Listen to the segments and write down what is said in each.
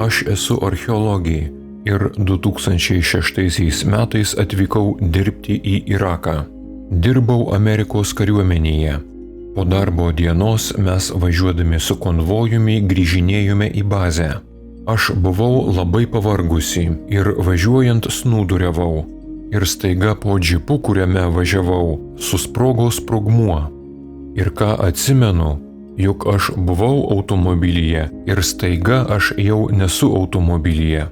Aš esu archeologė ir 2006 metais atvykau dirbti į Iraką. Dirbau Amerikos kariuomenėje. Po darbo dienos mes važiuodami su konvojumi grįžinėjome į bazę. Aš buvau labai pavargusi ir važiuojant snūduriavau. Ir staiga po džipu, kuriame važiavau, susprogo sprogmuo. Ir ką atsimenu, juk aš buvau automobilyje ir staiga aš jau nesu automobilyje.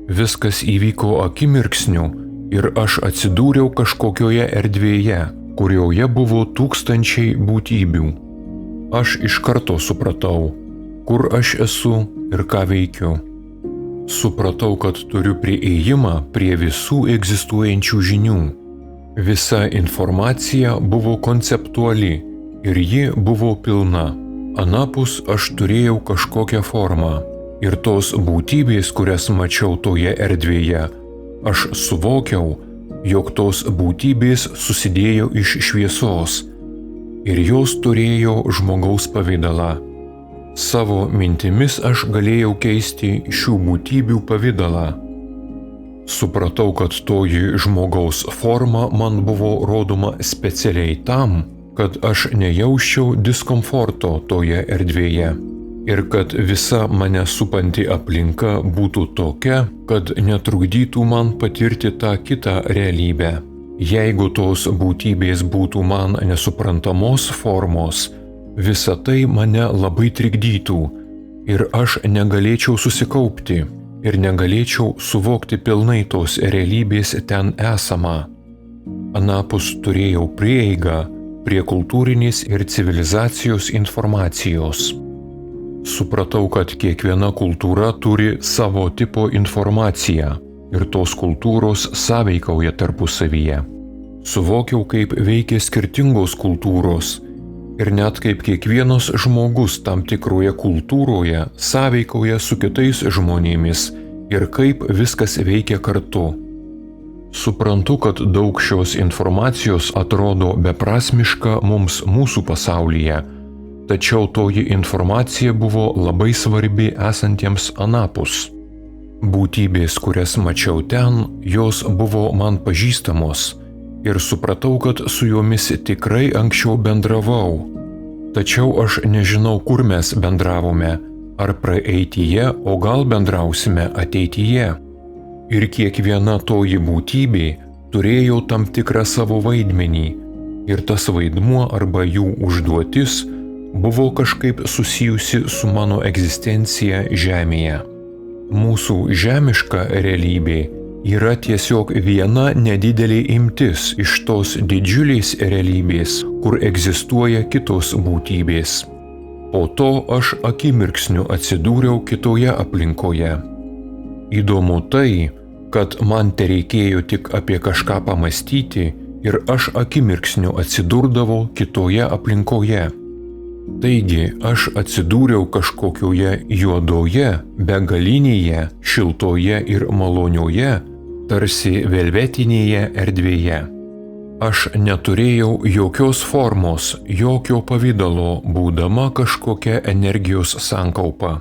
Viskas įvyko akimirksniu ir aš atsidūriau kažkokioje erdvėje, kurioje buvo tūkstančiai būtybių. Aš iš karto supratau, kur aš esu ir ką veikiu. Supratau, kad turiu prieėjimą prie visų egzistuojančių žinių. Visa informacija buvo konceptuali ir ji buvo pilna. Anapus aš turėjau kažkokią formą ir tos būtybės, kurias mačiau toje erdvėje, aš suvokiau, jog tos būtybės susidėjo iš šviesos ir jos turėjo žmogaus pavidalą. Savo mintimis aš galėjau keisti šių būtybių pavidalą. Supratau, kad toji žmogaus forma man buvo rodoma specialiai tam, kad aš nejausčiau diskomforto toje erdvėje ir kad visa mane supanti aplinka būtų tokia, kad netrukdytų man patirti tą kitą realybę. Jeigu tos būtybės būtų man nesuprantamos formos, visa tai mane labai trikdytų ir aš negalėčiau susikaupti ir negalėčiau suvokti pilnai tos realybės ten esamą. Anapus turėjau prieigą prie kultūrinės ir civilizacijos informacijos. Supratau, kad kiekviena kultūra turi savo tipo informaciją ir tos kultūros sąveikauja tarpusavyje. Suvokiau, kaip veikia skirtingos kultūros ir net kaip kiekvienas žmogus tam tikroje kultūroje sąveikauja su kitais žmonėmis ir kaip viskas veikia kartu. Suprantu, kad daug šios informacijos atrodo beprasmiška mums mūsų pasaulyje, tačiau toji informacija buvo labai svarbi esantiems anapus. Būtybės, kurias mačiau ten, jos buvo man pažįstamos ir supratau, kad su jomis tikrai anksčiau bendravau. Tačiau aš nežinau, kur mes bendravome, ar praeityje, o gal bendrausime ateityje. Ir kiekviena toji būtybė turėjo tam tikrą savo vaidmenį, ir tas vaidmuo arba jų užduotis buvo kažkaip susijusi su mano egzistencija Žemėje. Mūsų žemiška realybė yra tiesiog viena nedidelė imtis iš tos didžiulės realybės, kur egzistuoja kitos būtybės. Po to aš akimirksniu atsidūriau kitoje aplinkoje. Įdomu tai, kad man tereikėjo tik apie kažką pamastyti ir aš akimirksniu atsidurdavau kitoje aplinkoje. Taigi aš atsidūriau kažkokioje juodoje, begalinėje, šiltoje ir malonioje, tarsi velvetinėje erdvėje. Aš neturėjau jokios formos, jokio pavidalo, būdama kažkokia energijos sankaupa.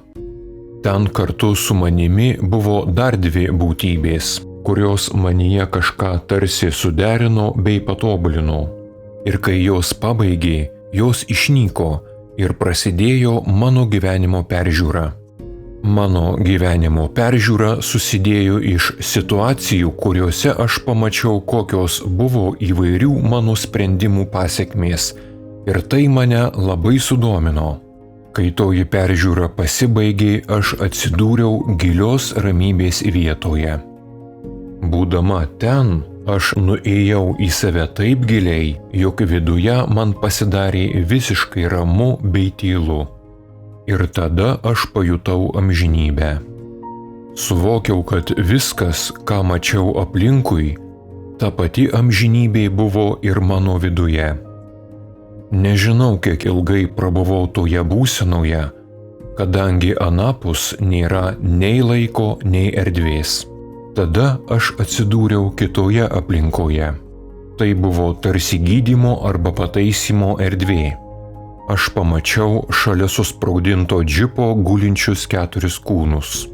Ten kartu su manimi buvo dar dvi būtybės, kurios manyje kažką tarsi suderino bei patobulino. Ir kai jos pabaigė, jos išnyko ir prasidėjo mano gyvenimo peržiūra. Mano gyvenimo peržiūra susidėjo iš situacijų, kuriuose aš pamačiau, kokios buvo įvairių mano sprendimų pasekmės, ir tai mane labai sudomino. Kai toji peržiūra pasibaigė, aš atsidūriau gilios ramybės vietoje. Būdama ten, aš nuėjau į save taip giliai, jog viduje man pasidarė visiškai ramu bei tylu. Ir tada aš pajutau amžinybę. Suvokiau, kad viskas, ką mačiau aplinkui, ta pati amžinybė buvo ir mano viduje. Nežinau, kiek ilgai prabuvau toje būsenoje, kadangi anapus nėra nei laiko, nei erdvės. Tada aš atsidūriau kitoje aplinkoje. Tai buvo tarsi gydymo arba pataisymo erdvė. Aš pamačiau šalia susprogdinto džipo gulinčius 4 kūnus.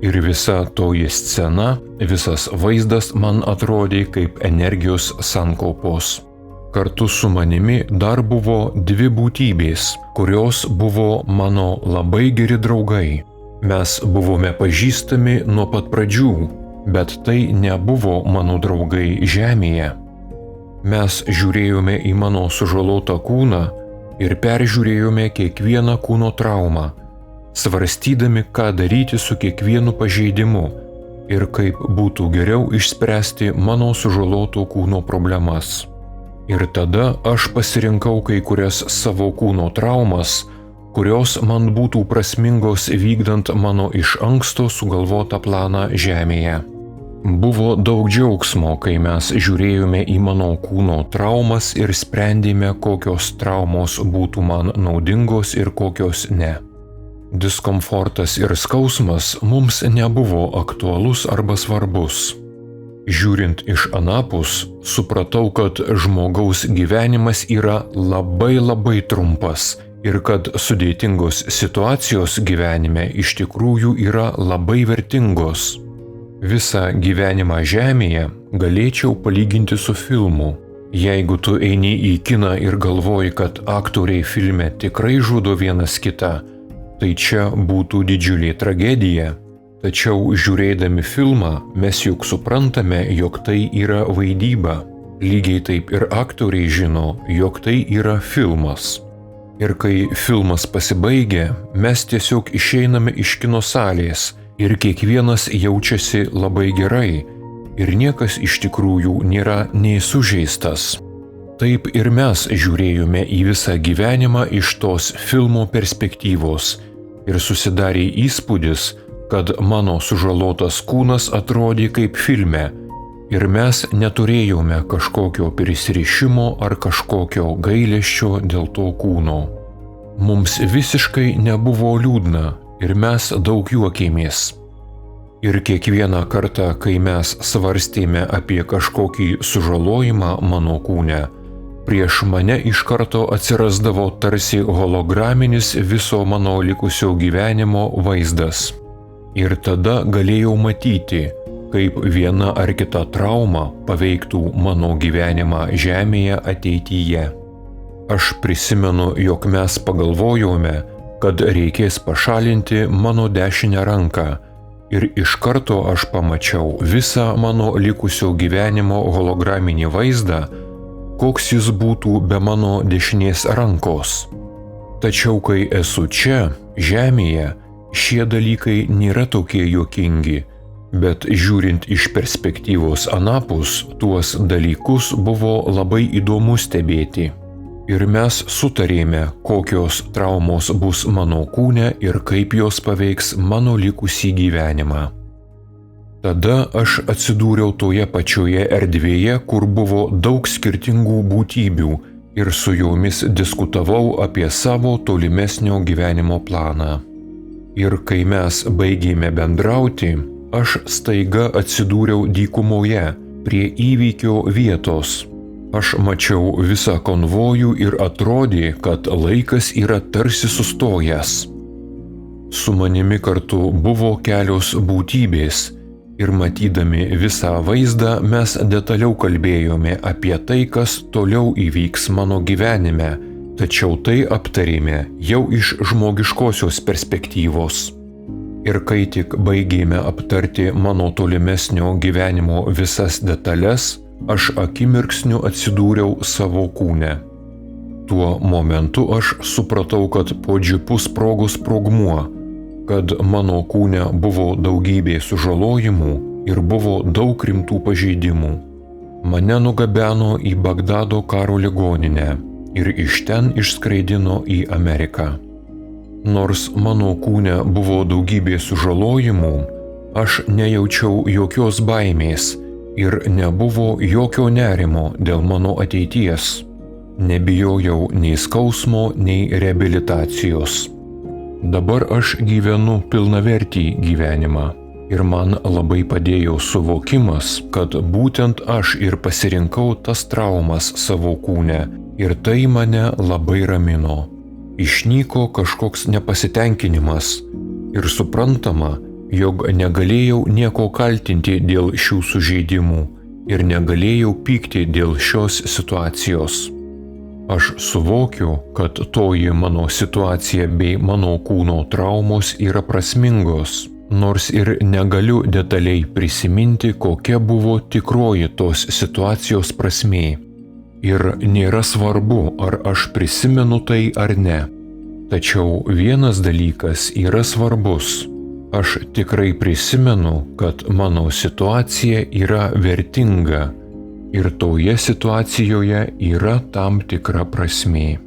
Ir visa toji scena, visas vaizdas man atrodė kaip energijos sankaupos. Kartu su manimi dar buvo dvi būtybės, kurios buvo mano labai geri draugai. Mes buvome pažįstami nuo pat pradžių, bet tai nebuvo mano draugai žemėje. Mes žiūrėjome į mano sužalotą kūną ir peržiūrėjome kiekvieną kūno traumą, svarstydami, ką daryti su kiekvienu pažeidimu ir kaip būtų geriau išspręsti mano sužaloto kūno problemas. Ir tada aš pasirinkau kai kurias savo kūno traumas, kurios man būtų prasmingos vykdant mano iš anksto sugalvotą planą žemėje. Buvo daug džiaugsmo, kai mes žiūrėjome į mano kūno traumas ir sprendėme, kokios traumos būtų man naudingos ir kokios ne. Diskomfortas ir skausmas mums nebuvo aktualus arba svarbus. Žiūrint iš anapus, supratau, kad žmogaus gyvenimas yra labai trumpas ir kad sudėtingos situacijos gyvenime iš tikrųjų yra labai vertingos. Visą gyvenimą žemėje galėčiau palyginti su filmu. Jeigu tu eini į kiną ir galvoji, kad aktoriai filme tikrai žudo vienas kitą, tai čia būtų didžiulė tragedija. Tačiau žiūrėdami filmą mes juk suprantame, jog tai yra vaidyba. Lygiai taip ir aktoriai žino, jog tai yra filmas. Ir kai filmas pasibaigia, mes tiesiog išeiname iš kino salės ir kiekvienas jaučiasi labai gerai ir niekas iš tikrųjų nėra nei sužeistas. Taip ir mes žiūrėjome į visą gyvenimą iš tos filmo perspektyvos ir susidarė įspūdis, kad mano sužalotas kūnas atrodė kaip filme ir mes neturėjome kažkokio prisirišimo ar kažkokio gailesčio dėl to kūno. Mums visiškai nebuvo liūdna ir mes daug juokėmės. Ir kiekvieną kartą, kai mes svarstėme apie kažkokį sužalojimą mano kūne, prieš mane iš karto atsirasdavo tarsi holograminis viso mano likusio gyvenimo vaizdas. Ir tada galėjau matyti, kaip viena ar kita trauma paveiktų mano gyvenimą žemėje ateityje. Aš prisimenu, jog mes pagalvojome, kad reikės pašalinti mano dešinę ranką ir iš karto aš pamačiau visą mano likusio gyvenimo holograminį vaizdą, koks jis būtų be mano dešinės rankos. Tačiau kai esu čia, žemėje, šie dalykai nėra tokie juokingi, bet žiūrint iš perspektyvos anapus, tuos dalykus buvo labai įdomu stebėti. Ir mes sutarėme, kokios traumos bus mano kūne ir kaip jos paveiks mano likusį gyvenimą. Tada aš atsidūriau toje pačioje erdvėje, kur buvo daug skirtingų būtybių ir su jomis diskutavau apie savo tolimesnio gyvenimo planą. Ir kai mes baigėme bendrauti, aš staiga atsidūriau dykumoje, prie įvykio vietos. Aš mačiau visą konvojų ir atrodė, kad laikas yra tarsi sustojęs. Su manimi kartu buvo kelios būtybės ir matydami visą vaizdą mes detaliau kalbėjome apie tai, kas toliau įvyks mano gyvenime, tačiau tai aptarėme jau iš žmogiškosios perspektyvos. Ir kai tik baigėme aptarti mano tolimesnio gyvenimo visas detalės, aš akimirksniu atsidūriau savo kūne. Tuo momentu aš supratau, kad po džipu sprogo sprogmuo, kad mano kūne buvo daugybė sužalojimų ir buvo daug rimtų pažeidimų. Mane nugabeno į Bagdado karo ligoninę ir iš ten išskraidino į Ameriką. Nors mano kūne buvo daugybė sužalojimų, aš nejaučiau jokios baimės ir nebuvo jokio nerimo dėl mano ateities. Nebijojau nei skausmo, nei reabilitacijos. Dabar aš gyvenu pilnavertį gyvenimą ir man labai padėjo suvokimas, kad būtent aš ir pasirinkau tas traumas savo kūne ir tai mane labai ramino. Išnyko kažkoks nepasitenkinimas ir suprantama, jog negalėjau nieko kaltinti dėl šių sužeidimų ir negalėjau pykti dėl šios situacijos. Aš suvokiu, kad toji mano situacija bei mano kūno traumos yra prasmingos, nors ir negaliu detaliai prisiminti, kokia buvo tikroji tos situacijos prasmė. Ir nėra svarbu, ar aš prisimenu tai ar ne. Tačiau vienas dalykas yra svarbus. Aš tikrai prisimenu, kad mano situacija yra vertinga ir toje situacijoje yra tam tikra prasmė.